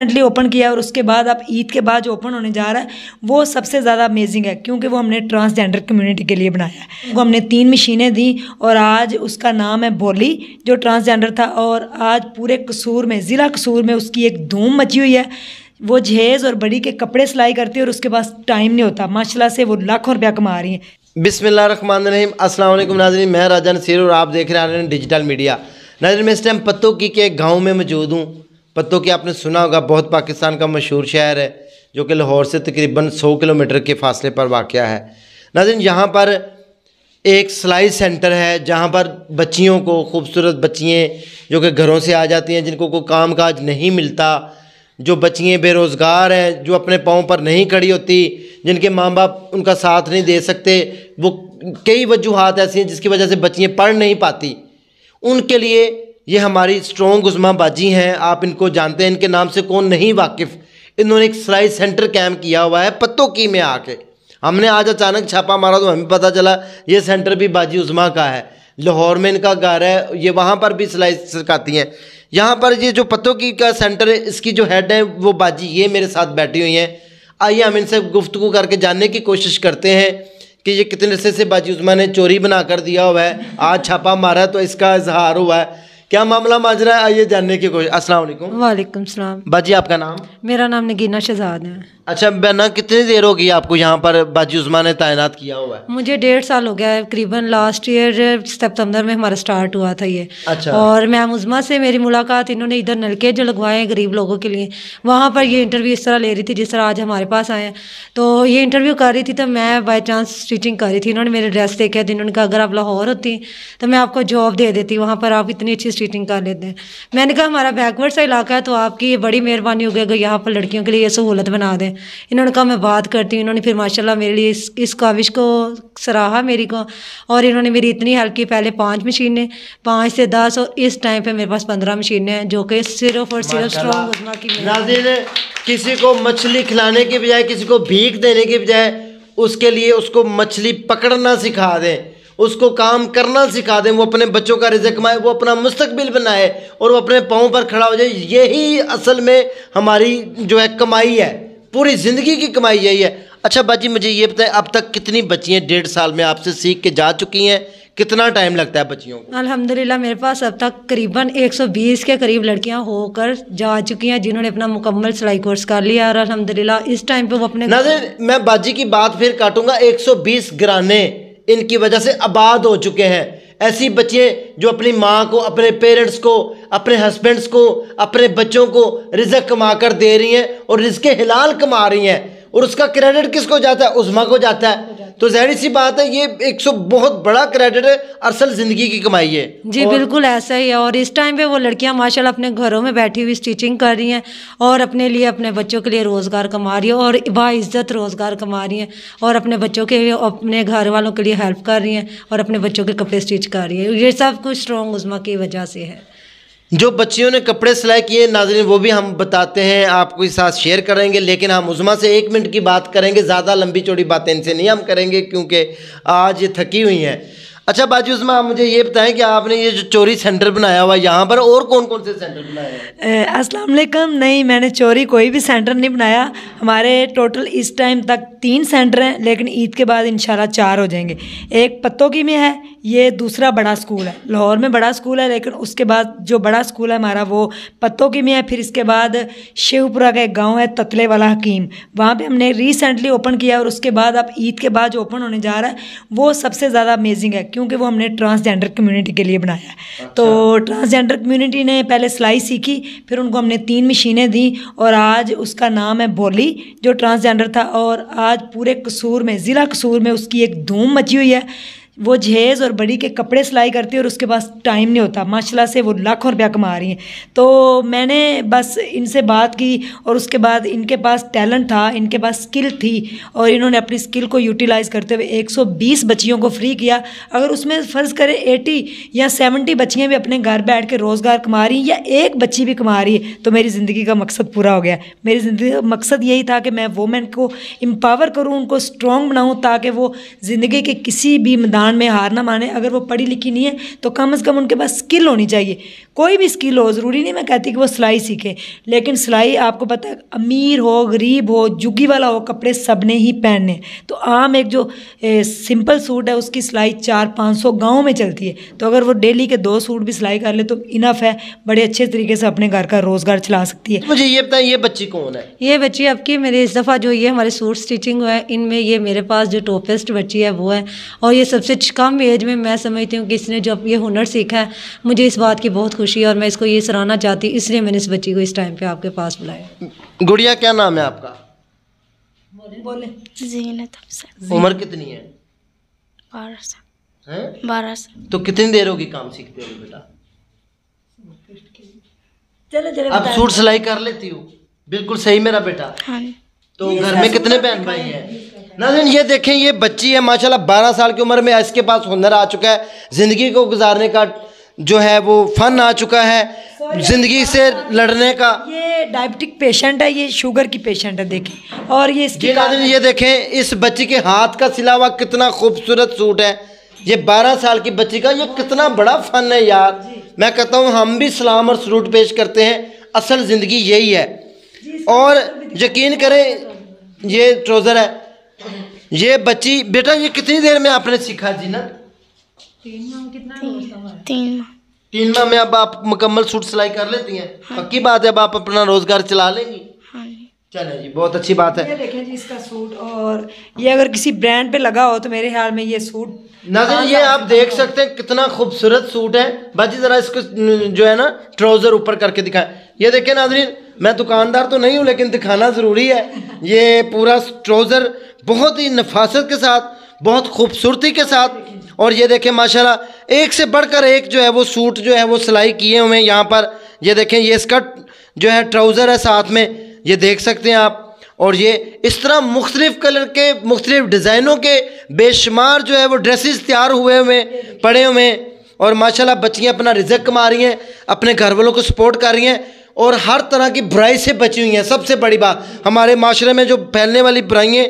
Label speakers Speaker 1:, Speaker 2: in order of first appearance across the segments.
Speaker 1: Recently open किया और उसके बाद अब ईद के बाद जो ओपन होने जा रहा है वो सबसे ज़्यादा अमेजिंग है, क्योंकि वो हमने ट्रांसजेंडर कम्युनिटी के लिए बनाया है। वो हमने 3 मशीनें दी और आज उसका नाम है भोली, जो ट्रांसजेंडर था। और आज पूरे कसूर में, ज़िला कसूर में उसकी एक धूम मची हुई है। वो जहेज़ और बड़ी के कपड़े सिलाई करती है और उसके पास टाइम नहीं होता। माशाल्लाह से वो लाखों रुपया कमा रही हैं।
Speaker 2: बिस्मिल्लाहिर्रहमानिर्रहीम, अस्सलाम वालेकुम नाज़रीन, मैं राजा नसीर और आप देख रहे हैं डिजिटल मीडिया। नाज़रीन, मैं इस टाइम पत्तों की के एक गाँव में मौजूद हूँ। पत्तों की आपने सुना होगा, बहुत पाकिस्तान का मशहूर शहर है जो कि लाहौर से तकरीबन 100 किलोमीटर के फासले पर वाक़या है। नाज़रीन, यहाँ पर एक सिलाई सेंटर है जहाँ पर बच्चियों को, खूबसूरत बच्चियाँ जो कि घरों से आ जाती हैं, जिनको कोई काम काज नहीं मिलता, जो बच्चियाँ बेरोज़गार हैं, जो अपने पाँव पर नहीं खड़ी होती, जिनके माँ बाप उनका साथ नहीं दे सकते, वो कई वजूहात ऐसी हैं जिसकी वजह से बच्चियाँ पढ़ नहीं पाती, उनके लिए ये हमारी स्ट्रॉन्ग उज़्मा बाजी हैं। आप इनको जानते हैं, इनके नाम से कौन नहीं वाकिफ़। इन्होंने एक सिलाई सेंटर कैम्प किया हुआ है पत्तों की में आके। हमने आज अचानक छापा मारा तो हमें पता चला ये सेंटर भी बाजी उज़्मा का है। लाहौर में इनका घर है, ये वहाँ पर भी सिलाई सिखाती हैं। यहाँ पर ये जो पत्तों की का सेंटर है, इसकी जो हेड है वो बाजी ये मेरे साथ बैठी हुई हैं। आइए हम इनसे गुफ्तगू करके जानने की कोशिश करते हैं कि ये कितने अरसे से बाजी उज़्मा ने चोरी बना कर दिया हुआ है। आज छापा मारा तो इसका इजहार हुआ है। क्या मामला माजरा है, आइए जानने की कोशिश। अस्सलाम वालेकुम।
Speaker 1: वालेकुम सलाम।
Speaker 2: बाजी, आपका नाम?
Speaker 1: मेरा नाम नगीना शहजाद है।
Speaker 2: अच्छा बहना, कितनी देर होगी आपको यहाँ पर बाजी उज़्मा ने तैनात किया हुआ है?
Speaker 1: मुझे 1.5 साल हो गया है करीबन। लास्ट ईयर सितंबर में हमारा स्टार्ट हुआ था ये।
Speaker 2: अच्छा।
Speaker 1: और मैम उज़्मा से मेरी मुलाकात, इन्होंने इधर नलके जो लगवाए हैं गरीब लोगों के लिए, वहाँ पर ये इंटरव्यू इस तरह ले रही थी जिस तरह आज हमारे पास आए हैं। तो ये इंटरव्यू कर रही थी तो मैं बाई चांस स्टिचिंग कर रही थी। इन्होंने मेरे ड्रेस देखे थे, इन्होंने कहा अगर आप लाहौर होती तो मैं आपको जॉब दे देती, वहाँ पर आप इतनी अच्छी स्टिचिंग कर लेते हैं। मैंने कहा हमारा बैकवर्ड सा इलाका है तो आपकी ये बड़ी मेहरबानी होगी अगर यहाँ पर लड़कियों के लिए ये सहूलत बना दें। इन्होंने कहा मैं बात करती हूँ। इन्होंने फिर माशाल्लाह मेरे लिए इस काविश को सराहा मेरी को, और इन्होंने मेरी इतनी हेल्प की। पहले 5 मशीनें, 5 से 10 और इस टाइम पे मेरे पास 15 मशीनें हैं जो कि सिर्फ और सिर्फ स्ट्रॉन्ग उज़्मा की।
Speaker 2: नाज़रीन, किसी को मछली खिलाने के बजाय, किसी को भीख देने के बजाय उसके लिए उसको मछली पकड़ना सिखा दें, उसको काम करना सिखा दें, वो अपने बच्चों का रिज़्क़ कमाए, वो अपना मुस्तकबिल बनाए और वो अपने पाँव पर खड़ा हो जाए। यही असल में हमारी जो है कमाई है, पूरी ज़िंदगी की कमाई यही है। अच्छा बाजी, मुझे ये बताएं, अब तक कितनी बच्चियाँ 1.5 साल में आपसे सीख के जा चुकी हैं? कितना टाइम लगता है बच्चियों को?
Speaker 1: अल्हम्दुलिल्लाह मेरे पास अब तक करीबन 120 के करीब लड़कियां होकर जा चुकी हैं जिन्होंने अपना मुकम्मल सिलाई कोर्स कर लिया। और अल्हम्दुलिल्लाह इस टाइम पे वो अपने
Speaker 2: नाज़रीन, मैं बाजी की बात फिर काटूंगा। 120 घराने इनकी वजह से आबाद हो चुके हैं। ऐसी बच्चियाँ जो अपनी माँ को, अपने पेरेंट्स को, अपने हस्बैंड्स को, अपने बच्चों को रिज़्क़ कमा कर दे रही हैं और रिज़्क़ हिलाल कमा रही हैं, और उसका क्रेडिट किसको जाता है? उज़्मा को जाता है। तो ज़ाहिर सी बात है ये 100 बहुत बड़ा क्रेडिट है, असल ज़िंदगी की कमाई है
Speaker 1: जी। बिल्कुल ऐसा ही है। और इस टाइम पे वो लड़कियां माशाल्लाह अपने घरों में बैठी हुई स्टिचिंग कर रही हैं और अपने लिए, अपने बच्चों के लिए रोज़गार कमा रही है और बाइज़्ज़त रोज़गार कमा रही हैं और अपने बच्चों के लिए, अपने घर वालों के लिए हेल्प कर रही हैं और अपने बच्चों के कपड़े स्टिच कर रही है। ये सब कुछ स्ट्रॉन्ग उज़्मा की वजह से है।
Speaker 2: जो बच्चियों ने कपड़े सिलाई किए नाज़रीन, वो भी हम बताते हैं, आपके साथ शेयर करेंगे। लेकिन हम उज़्मा से 1 मिनट की बात करेंगे, ज़्यादा लंबी चौड़ी बातें इनसे नहीं हम करेंगे क्योंकि आज ये थकी हुई हैं। अच्छा बाजी उज़्मा, आप मुझे ये बताएं कि आपने ये जो चोरी सेंटर बनाया हुआ है, यहाँ पर और कौन कौन से सेंटर बनाए हैं?
Speaker 1: अस्सलाम वालेकुम। नहीं, मैंने चोरी कोई भी सेंटर नहीं बनाया। हमारे टोटल इस टाइम तक 3 सेंटर हैं, लेकिन ईद के बाद इंशाल्लाह 4 हो जाएंगे। एक पत्तों की में है, ये दूसरा बड़ा स्कूल है। लाहौर में बड़ा स्कूल है, लेकिन उसके बाद जो बड़ा स्कूल है हमारा वो पत्तों की में है। फिर इसके बाद शेखपुरा का एक गाँव है ततले वाला हकीम, वहाँ पर हमने रिसेंटली ओपन किया। और उसके बाद अब ईद के बाद जो ओपन होने जा रहा है वो सबसे ज़्यादा अमेजिंग है, क्योंकि वो हमने ट्रांसजेंडर कम्युनिटी के लिए बनाया है। अच्छा। तो ट्रांसजेंडर कम्युनिटी ने पहले सिलाई सीखी, फिर उनको हमने 3 मशीनें दी और आज उसका नाम है भोली, जो ट्रांसजेंडर था। और आज पूरे कसूर में, ज़िला कसूर में उसकी एक धूम मची हुई है। वो जहेज़ और बड़ी के कपड़े सिलाई करती है और उसके पास टाइम नहीं होता। माशाल्लाह से वो लाखों रुपया कमा रही हैं। तो मैंने बस इनसे बात की और उसके बाद इनके पास टैलेंट था, इनके पास स्किल थी और इन्होंने अपनी स्किल को यूटिलाइज़ करते हुए 120 बच्चियों को फ्री किया। अगर उसमें फ़र्ज़ करें 80 या 70 बच्चियाँ भी अपने घर बैठ के रोज़गार कमा रही हैं या एक बच्ची भी कमा रही है तो मेरी ज़िंदगी का मकसद पूरा हो गया। मेरी ज़िंदगी का मकसद यही था कि मैं वोमेन को एम्पावर करूँ, उनको स्ट्रॉन्ग बनाऊँ ताकि वो ज़िंदगी के किसी भी मैदान इम्तिहान में हार ना माने। अगर वो पढ़ी लिखी नहीं है तो कम से कम उनके पास स्किल होनी चाहिए, कोई भी स्किल हो। ज़रूरी नहीं मैं कहती कि वो सिलाई सीखे, लेकिन सिलाई आपको पता है अमीर हो गरीब हो जुग्गी वाला हो, कपड़े सब ने ही पहनने। तो आम एक जो सिंपल सूट है उसकी सिलाई 400-500 गाँव में चलती है, तो अगर वो डेली के 2 सूट भी सिलाई कर ले तो इनफ है, बड़े अच्छे तरीके से अपने घर का रोज़गार चला सकती है।
Speaker 2: मुझे ये बताएं, ये बच्ची कौन है?
Speaker 3: ये बच्ची आपकी मेरे इस दफ़ा जो ये हमारे सूट स्टिचिंग हुआ है इनमें ये मेरे पास जो टॉपेस्ट बच्ची है वो है, और ये सबसे कम एज में मैं समझती हूँ कि इसने जो ये हुनर सीखा है, मुझे इस बात की बहुत खुशी है और मैं इसको ये सराहना चाहती, इसलिए मैंने इस बच्ची को इस टाइम पे आपके पास बुलाया।
Speaker 2: गुड़िया क्या नाम है आपका?
Speaker 1: बोले
Speaker 4: ज़ीनत अफसर।
Speaker 2: उम्र कितनी है?
Speaker 4: 12 साल।
Speaker 2: हैं?
Speaker 4: 12 साल।
Speaker 2: तो कितनी देर होगी काम सीखते हो बेटा?
Speaker 1: चलो चलो
Speaker 2: अब सूट सिलाई कर लेती हो? बिल्कुल सही मेरा बेटा।
Speaker 4: हाँ।
Speaker 2: तो घर में कितने बहन भाई हैं? नाज़रीन ये देखें, ये बच्ची है माशाल्लाह 12 साल की उम्र में, इसके पास हुनर आ चुका है, ज़िंदगी को गुजारने का जो है वो फन आ चुका है, ज़िंदगी से लड़ने का।
Speaker 1: ये डायबिटिक पेशेंट है, ये शुगर की पेशेंट है देखें, और ये इसकी
Speaker 2: नाज़रीन ये देखें इस बच्ची के हाथ का सिला हुआ कितना खूबसूरत सूट है। ये 12 साल की बच्ची का ये कितना बड़ा फन है यार। मैं कहता हूँ हम भी सलाम और सलूट पेश करते हैं, असल ज़िंदगी यही है। और यकीन करें ये ट्राउज़र है, ये बच्ची बेटा ये कितनी देर में आपने सीखा जी ना? 3 माह में अब आप मुकम्मल सूट सिलाई कर लेती हैं? पक्की बात है, अब आप अपना रोज़गार चला लेंगी? चलें जी, बहुत अच्छी बात है।
Speaker 1: ये देखें जी इसका सूट, और ये अगर किसी ब्रांड पे लगा हो तो मेरे ख्याल में ये सूट
Speaker 2: नाज़रीन ये आप देख सकते हैं कितना खूबसूरत सूट है। बाजी ज़रा इसको जो है ना ट्राउज़र ऊपर करके दिखाएं। ये देखें नाज़रीन, मैं दुकानदार तो नहीं हूँ लेकिन दिखाना ज़रूरी है। ये पूरा ट्राउज़र बहुत ही नफासत के साथ, बहुत खूबसूरती के साथ, और ये देखें माशाल्लाह एक से बढ़कर एक जो है वो सूट जो है वो सिलाई किए हुए हैं यहाँ पर। ये देखें ये स्कर्ट जो है ट्राउज़र है साथ में, ये देख सकते हैं आप। और ये इस तरह मुख्तलिफ़ कलर के मुख्तलिफ़ डिज़ाइनों के बेशुमार जो है वो ड्रेसेस तैयार हुए हुए पड़े हुए हैं, और माशाल्लाह बच्चियाँ अपना रिज़्क कमा रही हैं, अपने घर वालों को सपोर्ट कर रही हैं, और हर तरह की बुराई से बची हुई हैं। सबसे बड़ी बात हमारे माशरे में जो फैलने वाली बुराइयाँ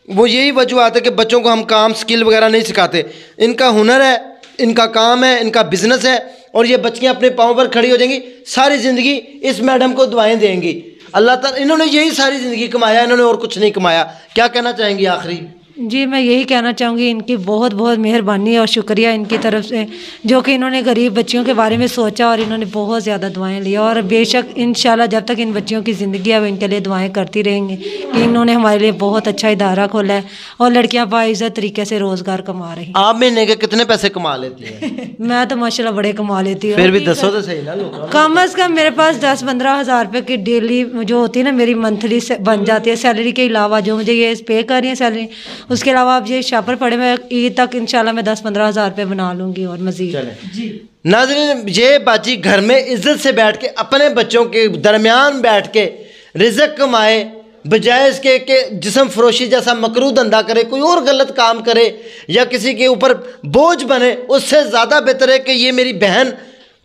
Speaker 2: वो यही वजूहत है कि बच्चों को हम काम स्किल वगैरह नहीं सिखाते। इनका हुनर है, इनका काम है, इनका बिजनेस है, और ये बच्चियाँ अपने पाँव पर खड़ी हो जाएंगी, सारी ज़िंदगी इस मैडम को दुआएं देंगी। अल्लाह ताला, इन्होंने यही सारी ज़िंदगी कमाया, इन्होंने और कुछ नहीं कमाया। क्या कहना चाहेंगी आखिरी?
Speaker 3: जी मैं यही कहना चाहूँगी इनकी बहुत बहुत मेहरबानी और शुक्रिया इनकी तरफ से, जो कि इन्होंने गरीब बच्चियों के बारे में सोचा और इन्होंने बहुत ज़्यादा दुआएं ली, और बेशक इंशाल्लाह जब तक इन बच्चियों की ज़िंदगी है वो इनके लिए दुआएं करती रहेंगी कि इन्होंने हमारे लिए बहुत अच्छा इदारा खोला है और लड़कियाँ बाइज़्ज़त तरीके से रोज़गार कमा रही हैं।
Speaker 2: आप महीने के कितने पैसे कमा लेती हैं?
Speaker 3: मैं तो माशाल्लाह बड़े कमा लेती हूँ।
Speaker 2: फिर भी दसो तो सही ना लोग।
Speaker 3: कम अज़ कम मेरे पास 10-15 हज़ार रुपये की डेली जो होती है ना मेरी मंथली से बन जाती है, सैलरी के अलावा जो मुझे ये पे कर रही है सैलरी, उसके अलावा आप ये शापर पड़े मैं ईद तक इंशाल्लाह मैं 10-15 हज़ार रुपये बना लूँगी और मज़ीद।
Speaker 2: जी नाज़रीन ये बाजी घर में इज्जत से बैठ के अपने बच्चों के दरमियान बैठ के रिज़्क कमाए, बजाय इसके कि जिस्म फरोशी जैसा मकरू धंधा करे, कोई और गलत काम करे या किसी के ऊपर बोझ बने, उससे ज़्यादा बेहतर है कि ये मेरी बहन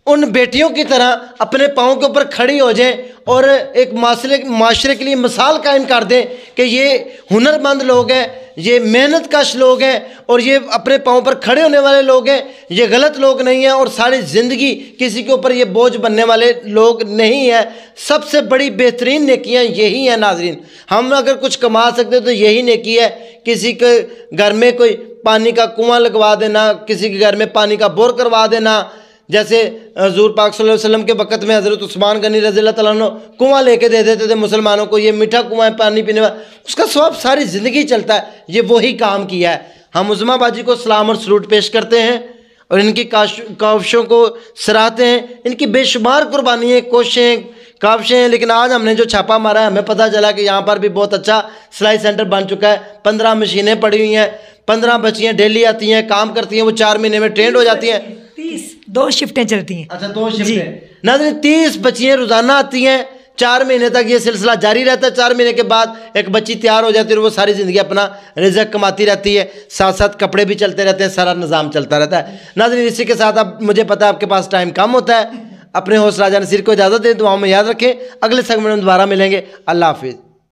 Speaker 2: उन बेटियों की तरह अपने पाँव के ऊपर खड़ी हो जाए और एक माशरे के लिए मिसाल कायम कर दें कि ये हुनरमंद लोग हैं, ये मेहनत कश लोग हैं, और ये अपने पाँव पर खड़े होने वाले लोग हैं, ये गलत लोग नहीं हैं, और सारी ज़िंदगी किसी के ऊपर ये बोझ बनने वाले लोग नहीं हैं। सबसे बड़ी बेहतरीन नेकियां यही हैं नाज़रीन। हम अगर कुछ कमा सकते तो यही नेकी है। किसी के घर में कोई पानी का कुआं लगवा देना, किसी के घर में पानी का बोर करवा देना, जैसे हज़ूर पाक सल्लल्लाहु अलैहि वसल्लम के वक़्त में हज़रत उस्मान गनी रज़ियल्लाहु तआला अन्हु कुआं लेके दे देते थे मुसलमानों को, ये मीठा कुआं है पानी पीने वाला, उसका स्वाब सारी ज़िंदगी चलता है। ये वही काम किया है। हम उज़मा बाजी को सलाम और सलूट पेश करते हैं और इनकी काविशों को सराहते हैं। इनकी बेशुमार कुर्बानियाँ, कोशिशें, काविशें हैं, लेकिन आज हमने जो छापा मारा है हमें पता चला कि यहाँ पर भी बहुत अच्छा सिलाई सेंटर बन चुका है। 15 मशीनें पड़ी हुई हैं, 15 बच्चियाँ डेली आती हैं, काम करती हैं, वो 4 महीने में ट्रेंड हो जाती हैं।
Speaker 1: 2 शिफ्टें चलती हैं।
Speaker 2: अच्छा 2 शिफ्टें नाज़रीन, 30 बच्चियाँ रोज़ाना आती हैं। 4 महीने तक ये सिलसिला जारी रहता है। 4 महीने के बाद एक बच्ची तैयार हो जाती है और वो सारी ज़िंदगी अपना रिज़्क कमाती रहती है, साथ साथ कपड़े भी चलते रहते हैं, सारा निज़ाम चलता रहता है। नाज़रीन इसी के साथ अब मुझे पता है आपके पास टाइम कम होता है। अपने होस्ट राजा नसीर को इजाज़त दें, दुआओं में याद रखें। अगले सेगमेंट में दोबारा मिलेंगे। अल्लाह हाफिज़।